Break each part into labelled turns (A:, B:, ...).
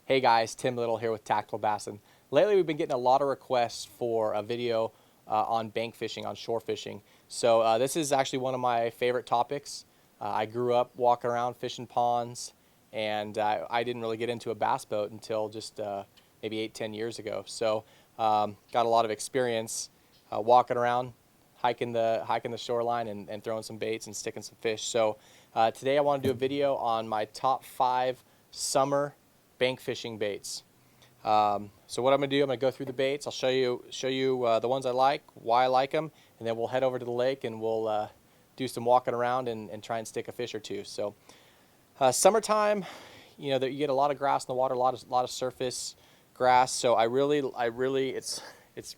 A: Hey guys, Tim Little here with Tacticalbassin. Lately we've been getting a lot of requests for a video on bank fishing, on shore fishing. So this is actually one of my favorite topics. I grew up walking around fishing ponds, and I didn't really get into a bass boat until just maybe 8-10 years ago. So got a lot of experience walking around, hiking the shoreline and throwing some baits and sticking some fish. So today I want to do a video on my top 5 summer bank fishing baits. So what I'm going to do, I'm going to go through the baits. I'll show you the ones I like, why I like them, and then we'll head over to the lake and we'll do some walking around and try and stick a fish or two. So summertime, you know, that you get a lot of grass in the water, a lot of surface grass. So it's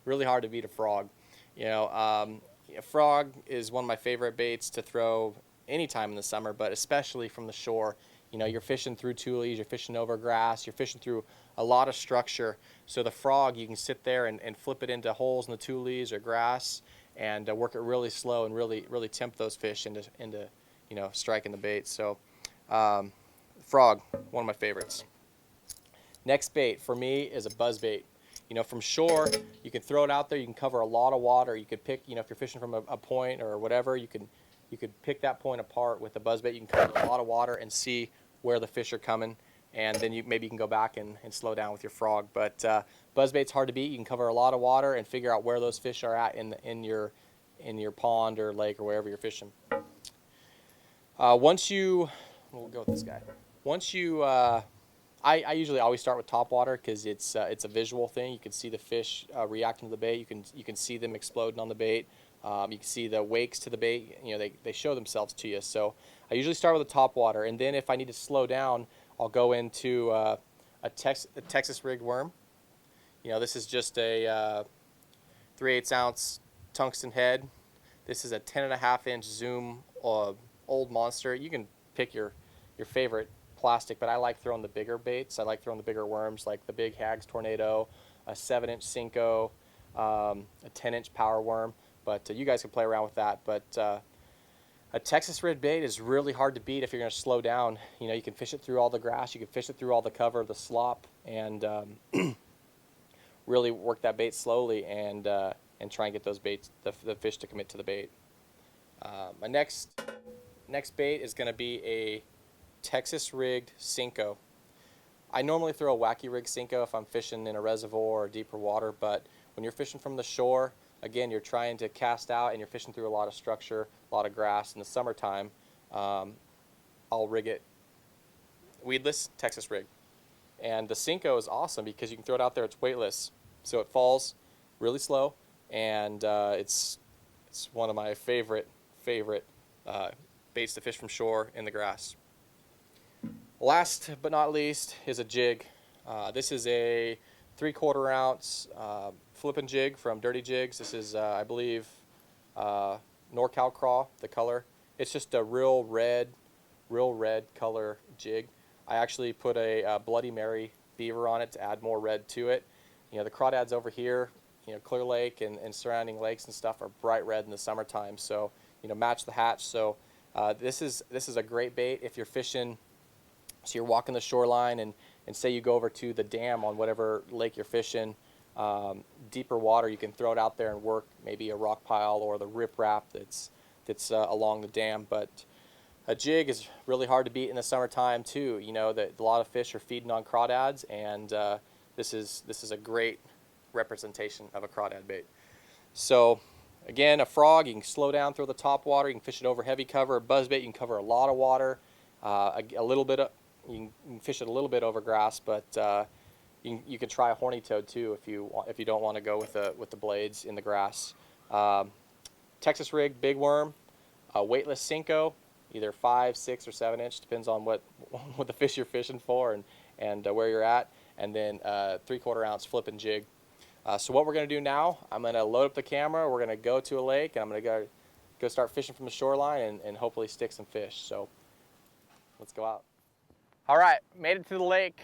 A: really hard to beat a frog. You know, a frog is one of my favorite baits to throw anytime in the summer, but especially from the shore. You know, you're fishing through tules, you're fishing over grass, you're fishing through a lot of structure. So the frog, you can sit there and flip it into holes in the tules or grass and work it really slow and really tempt those fish into you know, striking the bait. So frog, one of my favorites. Next bait for me is a buzzbait. You know, from shore, you can throw it out there, you can cover a lot of water. You could pick, you know, if you're fishing from a point or whatever, you could pick that point apart with the buzzbait. You can cover a lot of water and see where the fish are coming, and then maybe you can go back and slow down with your frog. But buzzbait's hard to beat. You can cover a lot of water and figure out where those fish are at in your pond or lake or wherever you're fishing. We'll go with this guy. I usually always start with top water because it's a visual thing. You can see the fish reacting to the bait. You can see them exploding on the bait. You can see the wakes to the bait. You know, they show themselves to you. So I usually start with the top water, and then if I need to slow down, I'll go into a Texas rigged worm. You know, this is just a 3/8 ounce tungsten head. This is a 10.5-inch zoom old monster. You can pick your favorite plastic, but I like throwing the bigger baits. I like throwing the bigger worms, like the big Hags Tornado, a 7-inch Senko, a 10-inch power worm. But you guys can play around with that. But a Texas red bait is really hard to beat if you're going to slow down. You know, you can fish it through all the grass, you can fish it through all the cover, the slop, and really work that bait slowly and try and get those baits, the fish to commit to the bait. My next bait is going to be a Texas rigged Cinco. I normally throw a Wacky Rig Cinco if I'm fishing in a reservoir or deeper water, but when you're fishing from the shore, again, you're trying to cast out and you're fishing through a lot of structure, a lot of grass. In the summertime, I'll rig it weedless Texas rig. And the Senko is awesome because you can throw it out there, it's weightless. So it falls really slow, and it's one of my favorite baits to fish from shore in the grass. Last but not least is a jig. This is a 3/4 ounce flipping jig from Dirty Jigs. This is, I believe, NorCal Craw, the color. It's just a real red color jig. I actually put a Bloody Mary beaver on it to add more red to it. You know, the crawdads over here, you know, Clear Lake and surrounding lakes and stuff are bright red in the summertime. So, you know, match the hatch. So this is a great bait if you're fishing. So you're walking the shoreline and say you go over to the dam on whatever lake you're fishing, deeper water, you can throw it out there and work maybe a rock pile or the riprap that's along the dam. But a jig is really hard to beat in the summertime too. You know that a lot of fish are feeding on crawdads, and this is a great representation of a crawdad bait. So again, a frog, you can slow down, throw the top water, you can fish it over heavy cover. A buzzbait, you can cover a lot of water, you can fish it a little bit over grass, but you can try a horny toad too if you don't want to go with the blades in the grass. Texas rig big worm, weightless Senko, either 5, 6, or 7-inch, depends on what the fish you're fishing for and where you're at, and then 3/4 ounce flipping jig. So what we're going to do now, I'm going to load up the camera. We're going to go to a lake, and I'm going to go start fishing from the shoreline and hopefully stick some fish. So let's go out. All right, made it to the lake.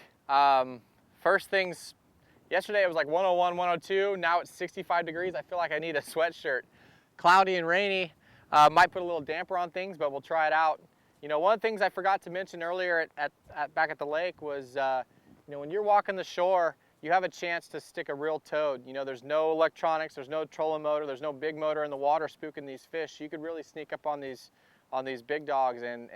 A: First things, yesterday it was like 101, 102. Now it's 65 degrees. I feel like I need a sweatshirt. Cloudy and rainy. Might put a little damper on things, but we'll try it out. You know, one of the things I forgot to mention earlier back at the lake was You know, when you're walking the shore, you have a chance to stick a real toad. You know, there's no electronics, there's no trolling motor, there's no big motor in the water spooking these fish. You could really sneak up on these big dogs and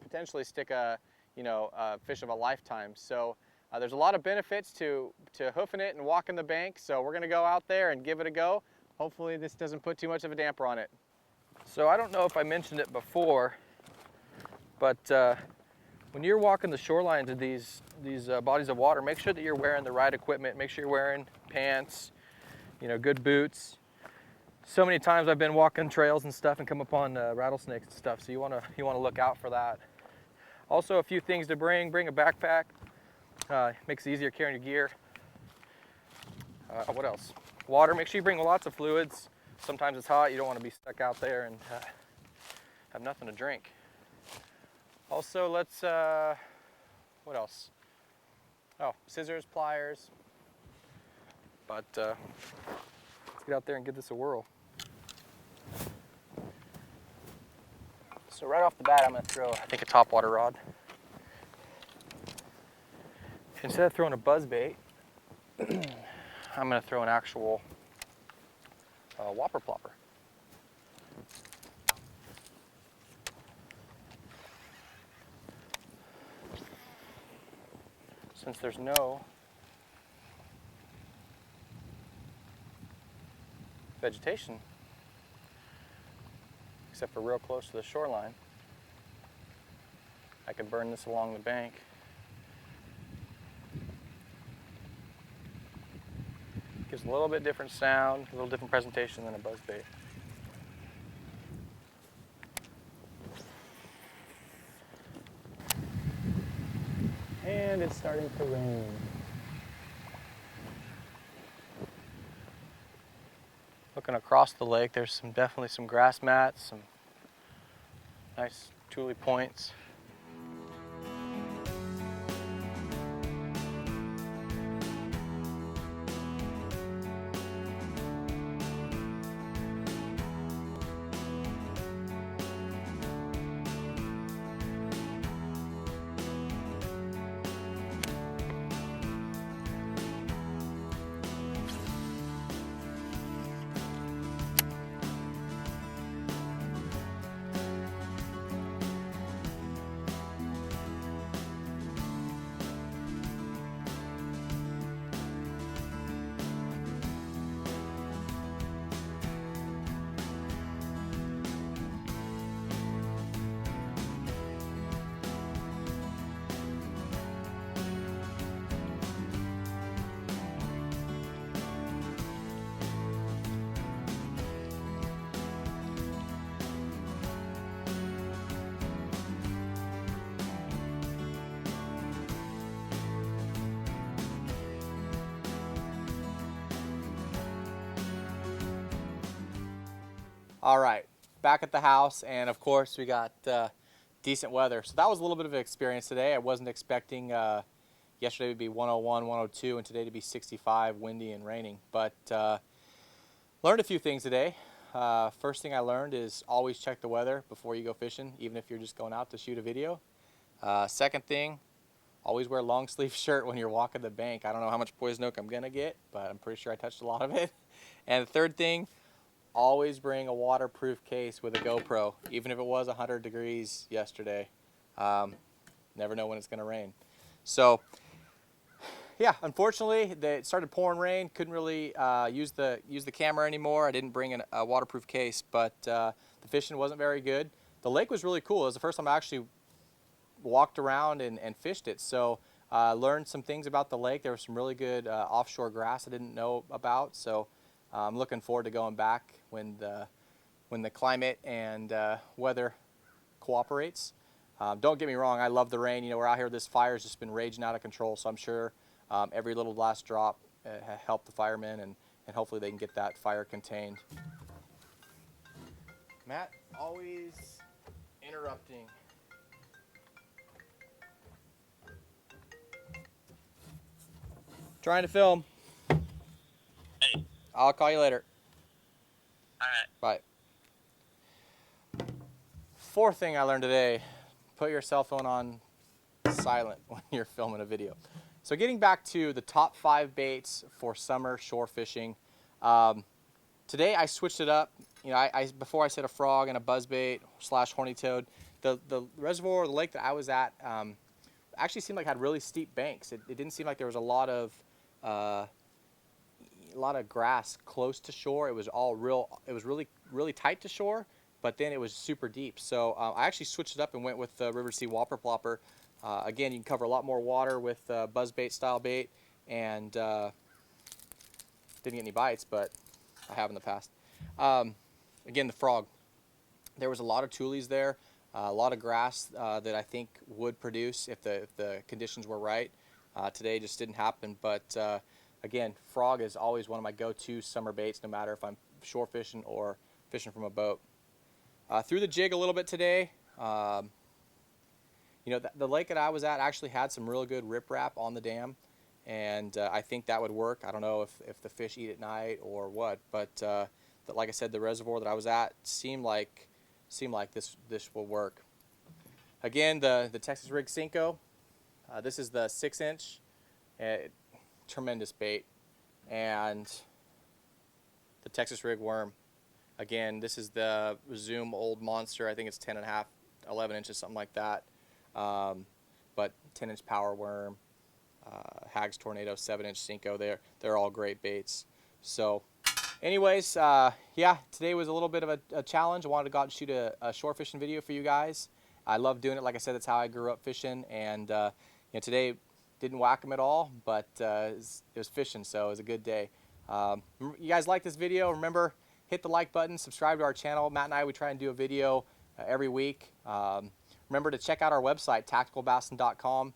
A: potentially stick a, you know, a fish of a lifetime. So there's a lot of benefits to hoofing it and walking the bank. So we're gonna go out there and give it a go. Hopefully this doesn't put too much of a damper on it. So I don't know if I mentioned it before, but when you're walking the shorelines of these bodies of water, make sure that you're wearing the right equipment. Make sure you're wearing pants, you know, good boots. So many times I've been walking trails and stuff and come upon rattlesnakes and stuff, so you wanna look out for that. Also, a few things to bring a backpack. Makes it easier carrying your gear. What else? Water, make sure you bring lots of fluids. Sometimes it's hot, you don't want to be stuck out there and have nothing to drink. Also, let's, what else? Oh, scissors, pliers. But let's get out there and give this a whirl. So right off the bat, I'm going to throw, I think, a topwater rod. Instead of throwing a buzzbait, I'm going to throw an actual Whopper Plopper. Since there's no vegetation, except for real close to the shoreline, I can burn this along the bank. Gives a little bit different sound, a little different presentation than a buzzbait. And it's starting to rain. Looking across the lake, there's definitely some grass mats, some nice tule points. All right, back at the house, and of course we got decent weather. So that was a little bit of an experience today. I wasn't expecting yesterday would be 101, 102, and today to be 65, windy and raining. But learned a few things today. First thing I learned is always check the weather before you go fishing, even if you're just going out to shoot a video. Second thing, always wear a long sleeve shirt when you're walking the bank. I don't know how much poison oak I'm gonna get, but I'm pretty sure I touched a lot of it. And the third thing, always bring a waterproof case with a GoPro, even if it was 100 degrees yesterday. Never know when it's gonna rain. So yeah, unfortunately, it started pouring rain. Couldn't really use the camera anymore. I didn't bring a waterproof case, but the fishing wasn't very good. The lake was really cool. It was the first time I actually walked around and fished it. So learned some things about the lake. There was some really good offshore grass I didn't know about. So I'm looking forward to going back when the climate and weather cooperates. Don't get me wrong, I love the rain. You know, we're out here, this fire's just been raging out of control, so I'm sure every little last drop helped the firemen, and hopefully they can get that fire contained. Matt, always interrupting. Trying to film.
B: Hey.
A: I'll call you later.
B: All right.
A: Bye. Fourth thing I learned today, put your cell phone on silent when you're filming a video. So getting back to the top 5 baits for summer shore fishing. Today I switched it up. You know, before I said a frog and a buzzbait / horny toad. The reservoir, the lake that I was at, actually seemed like it had really steep banks. It didn't seem like there was a lot of grass close to shore. It was all it was really tight to shore, but then it was super deep. So I actually switched it up and went with the River Sea Whopper Plopper. Again, you can cover a lot more water with buzzbait style bait, and didn't get any bites, but I have in the past. Again, the frog. There was a lot of tules there, a lot of grass that I think would produce if the conditions were right. Today just didn't happen, but again, frog is always one of my go-to summer baits, no matter if I'm shore fishing or fishing from a boat. Threw the jig a little bit today. You know, the lake that I was at actually had some real good riprap on the dam, and I think that would work. I don't know if the fish eat at night or what, but like I said, the reservoir that I was at seemed like this will work. Again, the Texas Rig Cinco. This is the 6-inch. Tremendous bait. And the Texas Rig Worm. Again, this is the Zoom Old Monster. I think it's 10.5, 11 inches, something like that. But 10-inch power worm, Hag's Tornado, 7-inch Senko. They're all great baits. So anyways, yeah, today was a little bit of a challenge. I wanted to go out and shoot a shore fishing video for you guys. I love doing it. Like I said, that's how I grew up fishing. And you know, today didn't whack them at all, but it was fishing, so it was a good day. You guys like this video? Remember, hit the like button, subscribe to our channel. Matt and I, we try and do a video every week. Remember to check out our website, Tacticalbassin.com.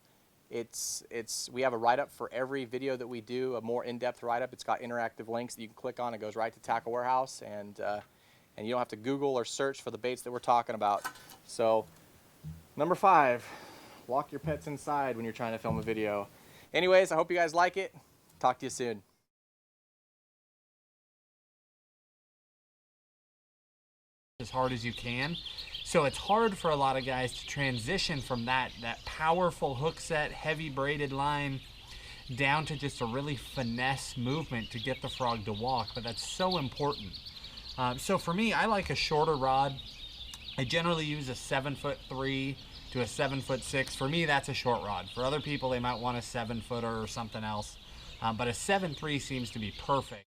A: We have a write-up for every video that we do, a more in-depth write-up. It's got interactive links that you can click on. It goes right to Tackle Warehouse, and you don't have to Google or search for the baits that we're talking about. So, number 5, lock your pets inside when you're trying to film a video. Anyways, I hope you guys like it. Talk to you soon.
C: As hard as you can. So it's hard for a lot of guys to transition from that powerful hook set, heavy braided line, down to just a really finesse movement to get the frog to walk, but that's so important. So for me, I like a shorter rod. I generally use a 7'3" to a 7'6". For me, that's a short rod. For other people, they might want a 7-footer or something else, but a 7'3" seems to be perfect.